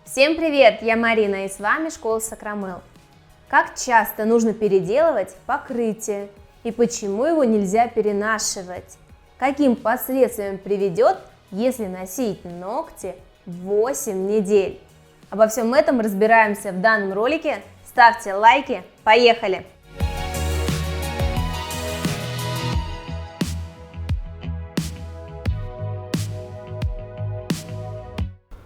Всем привет! Я Марина и с вами Школа Сакрамел. Как часто нужно переделывать покрытие и почему его нельзя перенашивать? Каким последствиям приведет, если носить ногти 8 недель? Обо всем этом разбираемся в данном ролике. Ставьте лайки, поехали!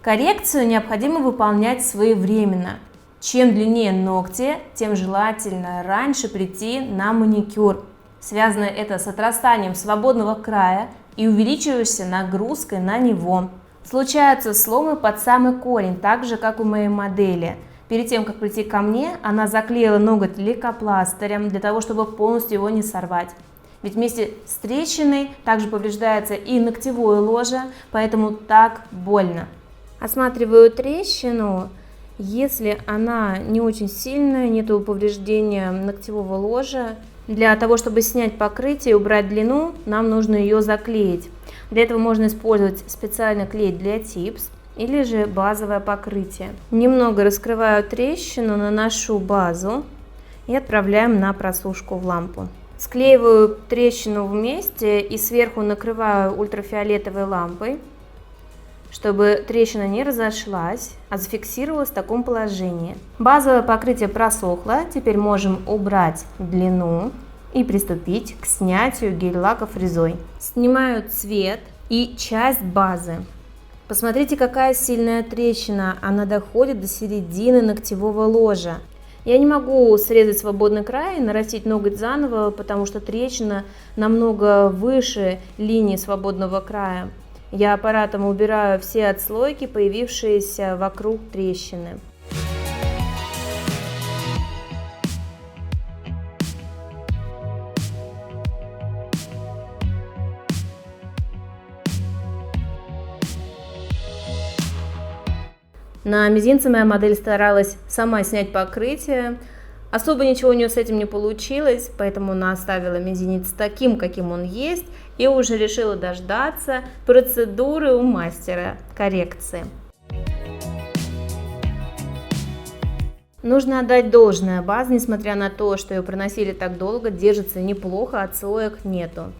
Коррекцию необходимо выполнять своевременно. Чем длиннее ногти, тем желательно раньше прийти на маникюр. Связано это с отрастанием свободного края и увеличивающейся нагрузкой на него. Случаются сломы под самый корень, так же как у моей модели. Перед тем, как прийти ко мне, она заклеила ноготь лейкопластырем для того, чтобы полностью его не сорвать. Ведь вместе с трещиной также повреждается и ногтевое ложе, поэтому так больно. Осматриваю трещину. Если она не очень сильная, нету повреждения ногтевого ложа, для того, чтобы снять покрытие и убрать длину, нам нужно ее заклеить. Для этого можно использовать специальный клей для типс или же базовое покрытие. Немного раскрываю трещину, наношу базу и отправляем на просушку в лампу. Склеиваю трещину вместе и сверху накрываю ультрафиолетовой лампой, чтобы трещина не разошлась, а зафиксировалась в таком положении. Базовое покрытие просохло, теперь можем убрать длину и приступить к снятию гель-лака фрезой. Снимаю цвет и часть базы. Посмотрите, какая сильная трещина, она доходит до середины ногтевого ложа. Я не могу срезать свободный край и нарастить ноготь заново, потому что трещина намного выше линии свободного края. Я аппаратом убираю все отслойки, появившиеся вокруг трещины. На мизинце моя модель старалась сама снять покрытие. Особо ничего у нее с этим не получилось, поэтому она оставила мизинец таким, каким он есть, и уже решила дождаться процедуры у мастера коррекции. Нужно отдать должное, база, несмотря на то, что ее проносили так долго, держится неплохо, отслоек нету.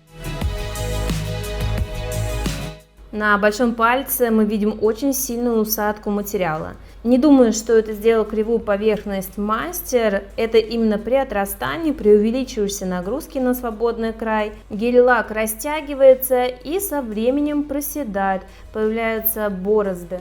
На большом пальце мы видим очень сильную усадку материала. Не думаю, что это сделал кривую поверхность мастер, это именно при отрастании, при увеличивающейся нагрузке на свободный край. Гель-лак растягивается и со временем проседает, появляются борозды.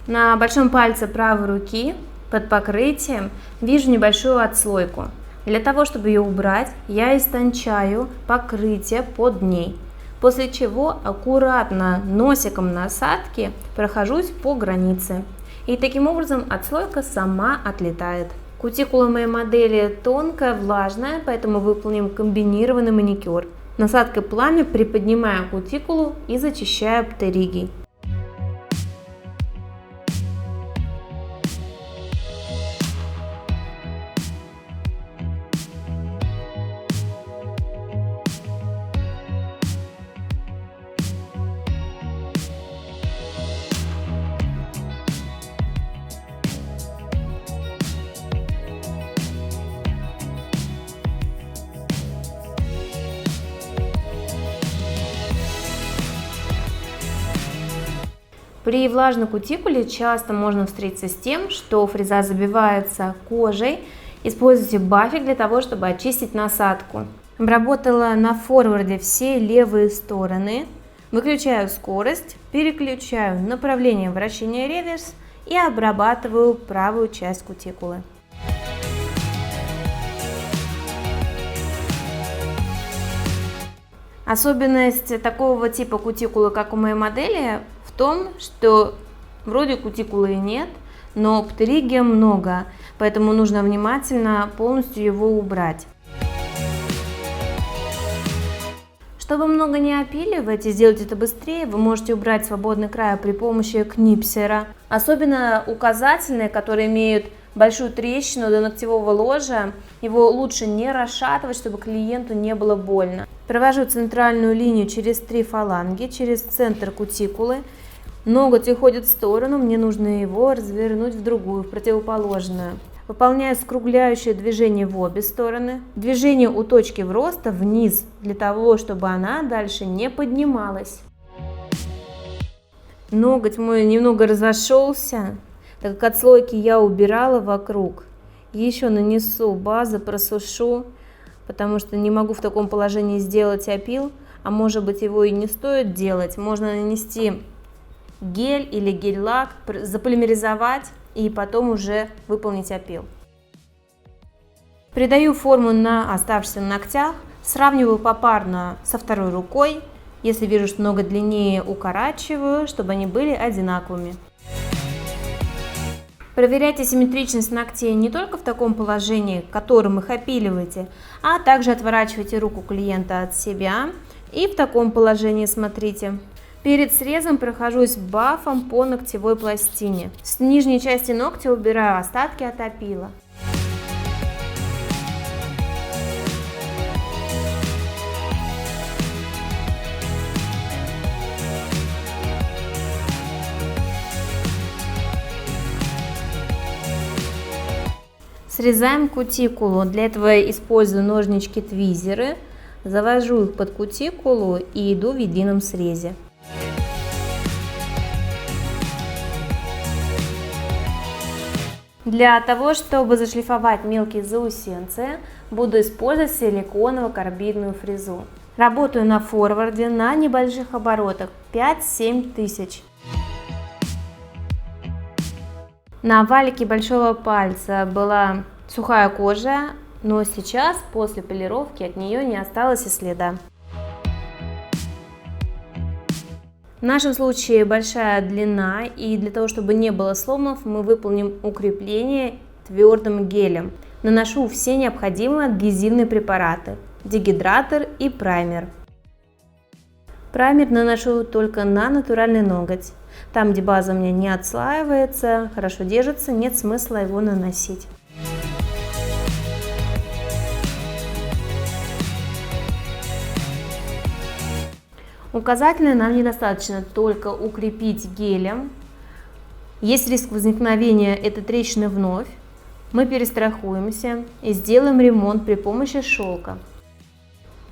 На большом пальце правой руки под покрытием вижу небольшую отслойку. Для того, чтобы ее убрать, я истончаю покрытие под ней, после чего аккуратно носиком насадки прохожусь по границе. И таким образом отслойка сама отлетает. Кутикула моей модели тонкая, влажная, поэтому выполним комбинированный маникюр. Насадкой пламя приподнимаю кутикулу и зачищаю птеригий. При влажной кутикуле часто можно встретиться с тем, что фреза забивается кожей. Используйте бафик для того, чтобы очистить насадку. Обработала на форварде все левые стороны. Выключаю скорость, переключаю направление вращения реверс и обрабатываю правую часть кутикулы. Особенность такого типа кутикулы, как у моей модели, в том, что вроде кутикулы и нет, но птеригия много, поэтому нужно внимательно полностью его убрать. Чтобы много не опиливать и сделать это быстрее, вы можете убрать свободный край при помощи книпсера. Особенно указательные, которые имеют большую трещину до ногтевого ложа, его лучше не расшатывать, чтобы клиенту не было больно. Провожу центральную линию через 3 фаланги, через центр кутикулы. Ноготь уходит в сторону, мне нужно его развернуть в другую, в противоположную. Выполняю скругляющее движение в обе стороны. Движение у точки вроста вниз, для того, чтобы она дальше не поднималась. Ноготь мой немного разошелся, так как отслойки я убирала вокруг. Еще нанесу базу, просушу, потому что не могу в таком положении сделать опил, а может быть его и не стоит делать. Можно нанести гель или гель-лак, заполимеризовать и потом уже выполнить опил. Придаю форму на оставшихся ногтях, сравниваю попарно со второй рукой. Если вижу, что ноготь длиннее, укорачиваю, чтобы они были одинаковыми. Проверяйте симметричность ногтей не только в таком положении, которым их опиливаете, а также отворачивайте руку клиента от себя и в таком положении смотрите. Перед срезом прохожусь бафом по ногтевой пластине. С нижней части ногтя убираю остатки от опила. Срезаем кутикулу. Для этого использую ножнички-твизеры. Завожу их под кутикулу и иду в едином срезе. Для того, чтобы зашлифовать мелкие заусенцы, буду использовать силиконово-карбидную фрезу. Работаю на форварде на небольших оборотах 5-7 тысяч. На валике большого пальца была сухая кожа, но сейчас после полировки от нее не осталось и следа. В нашем случае большая длина, и для того, чтобы не было сломов, мы выполним укрепление твердым гелем. Наношу все необходимые адгезивные препараты, дегидратор и праймер. Праймер наношу только на натуральный ноготь. Там, где база у меня не отслаивается, хорошо держится, нет смысла его наносить. Указательный нам недостаточно только укрепить гелем. Есть риск возникновения этой трещины вновь. Мы перестрахуемся и сделаем ремонт при помощи шелка.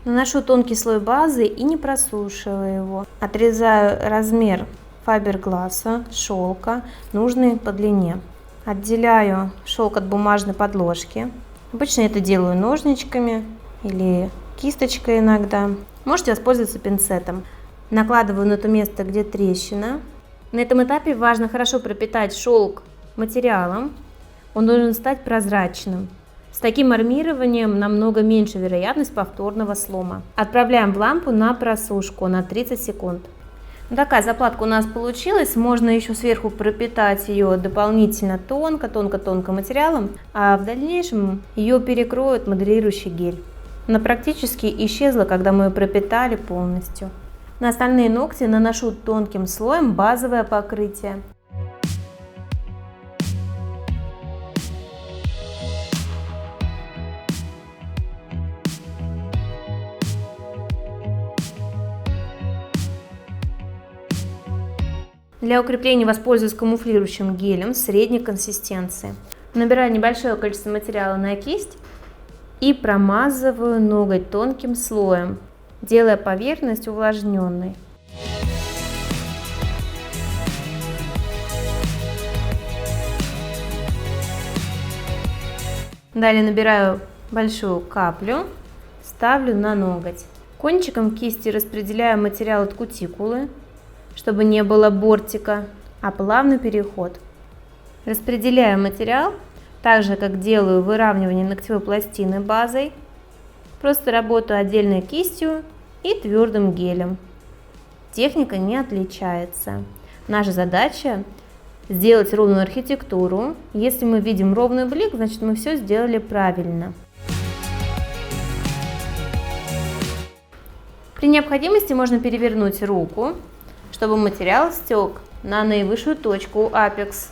Наношу тонкий слой базы и не просушиваю его. Отрезаю размер фабергласа, шелка, нужный по длине. Отделяю шелк от бумажной подложки. Обычно это делаю ножничками или кисточкой иногда. Можете воспользоваться пинцетом. Накладываю на то место, где трещина. На этом этапе важно хорошо пропитать шелк материалом. Он должен стать прозрачным. С таким армированием намного меньше вероятность повторного слома. Отправляем в лампу на просушку на 30 секунд. Такая заплатка у нас получилась. Можно еще сверху пропитать ее дополнительно тонко материалом, а в дальнейшем ее перекроет моделирующий гель. Она практически исчезла, когда мы ее пропитали полностью. На остальные ногти наношу тонким слоем базовое покрытие. Для укрепления воспользуюсь камуфлирующим гелем средней консистенции. Набираю небольшое количество материала на кисть и промазываю ноготь тонким слоем, делая поверхность увлажненной. Далее набираю большую каплю, ставлю на ноготь. Кончиком кисти распределяю материал от кутикулы, чтобы не было бортика, а плавный переход. Распределяю материал так же, как делаю выравнивание ногтевой пластины базой. Просто работаю отдельно кистью и твердым гелем. Техника не отличается. Наша задача сделать ровную архитектуру. Если мы видим ровный блик, значит мы все сделали правильно. При необходимости можно перевернуть руку, чтобы материал стек на наивысшую точку апекс.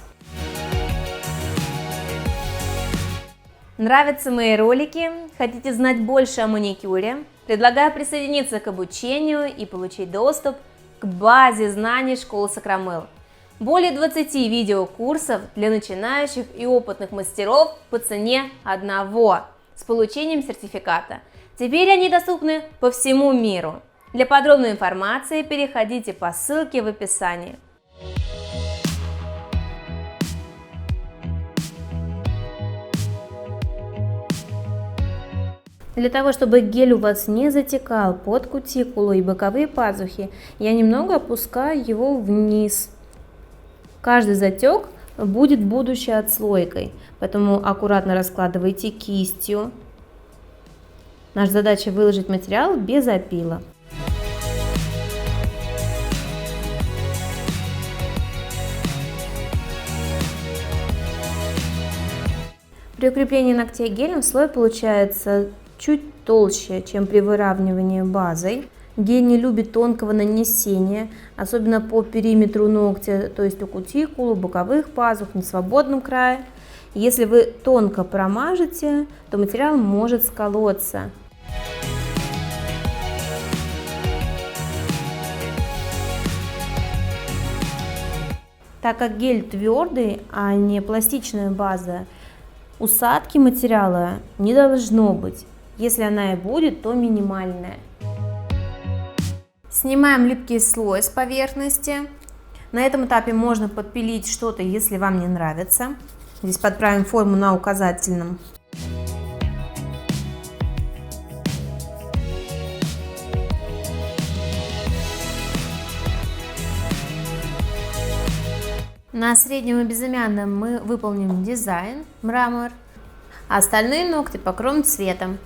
Нравятся мои ролики? Хотите знать больше о маникюре? Предлагаю присоединиться к обучению и получить доступ к базе знаний школы Сакрамелло. Более 20 видеокурсов для начинающих и опытных мастеров по цене одного с получением сертификата. Теперь они доступны по всему миру. Для подробной информации переходите по ссылке в описании. Для того, чтобы гель у вас не затекал под кутикулу и боковые пазухи, я немного опускаю его вниз. Каждый затек будет будущей отслойкой, поэтому аккуратно раскладывайте кистью. Наша задача выложить материал без опила. При укреплении ногтей гелем слой получается чуть толще, чем при выравнивании базой. Гель не любит тонкого нанесения, особенно по периметру ногтя, то есть у кутикулы, боковых пазух, на свободном крае. Если вы тонко промажете, то материал может сколоться. Так как гель твердый, а не пластичная база, усадки материала не должно быть. Если она и будет, то минимальная. Снимаем липкий слой с поверхности. На этом этапе можно подпилить что-то, если вам не нравится. Здесь подправим форму на указательном. На среднем и безымянном мы выполним дизайн, мрамор, а остальные ногти покроем цветом.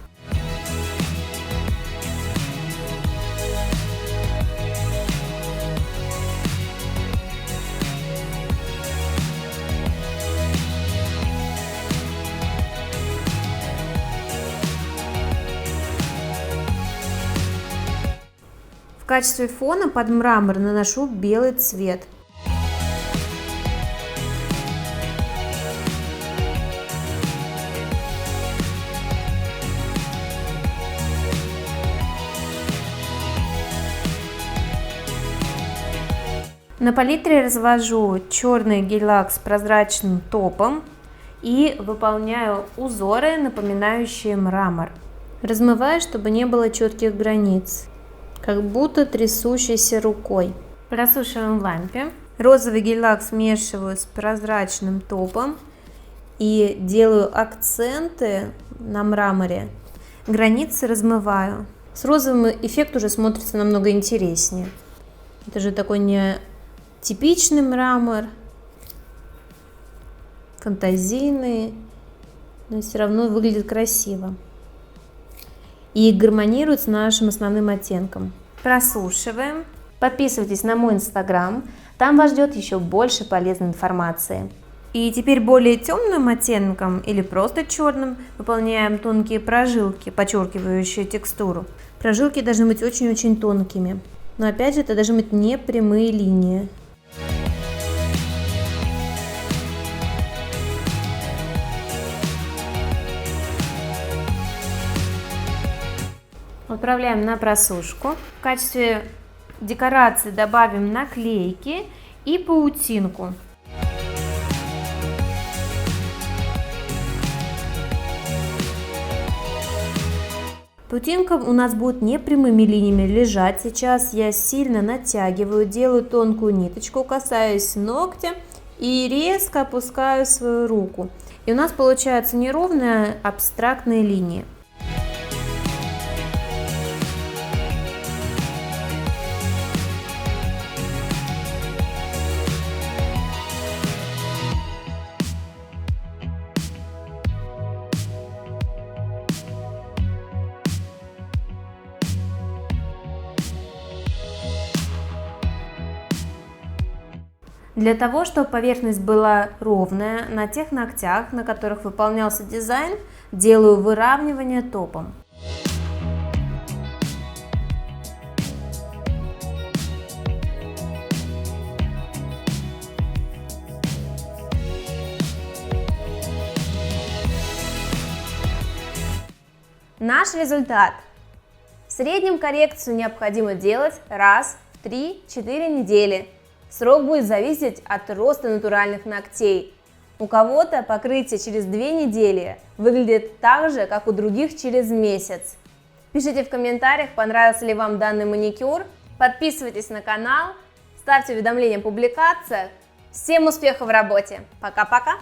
В качестве фона под мрамор наношу белый цвет. На палитре развожу черный гель-лак с прозрачным топом и выполняю узоры, напоминающие мрамор. Размываю, чтобы не было четких границ, как будто трясущейся рукой. Просушиваем в лампе. Розовый гель-лак смешиваю с прозрачным топом и делаю акценты на мраморе. Границы размываю. С розовым эффект уже смотрится намного интереснее. Это же такой не типичный мрамор, фантазийный, но все равно выглядит красиво и гармонирует с нашим основным оттенком. Просушиваем. Подписывайтесь на мой инстаграм, там вас ждет еще больше полезной информации. И теперь более темным оттенком или просто черным выполняем тонкие прожилки, подчеркивающие текстуру. Прожилки должны быть очень-очень тонкими, но опять же это должны быть не прямые линии. Отправляем на просушку. В качестве декорации добавим наклейки и паутинку. Паутинка у нас будет не прямыми линиями лежать. Сейчас я сильно натягиваю, делаю тонкую ниточку, касаюсь ногтя и резко опускаю свою руку. И у нас получаются неровные абстрактные линии. Для того, чтобы поверхность была ровная, на тех ногтях, на которых выполнялся дизайн, делаю выравнивание топом. Наш результат. В среднем коррекцию необходимо делать раз в 3-4 недели. Срок будет зависеть от роста натуральных ногтей. У кого-то покрытие через 2 недели выглядит так же, как у других через месяц. Пишите в комментариях, понравился ли вам данный маникюр. Подписывайтесь на канал, ставьте уведомления о публикациях. Всем успехов в работе! Пока-пока!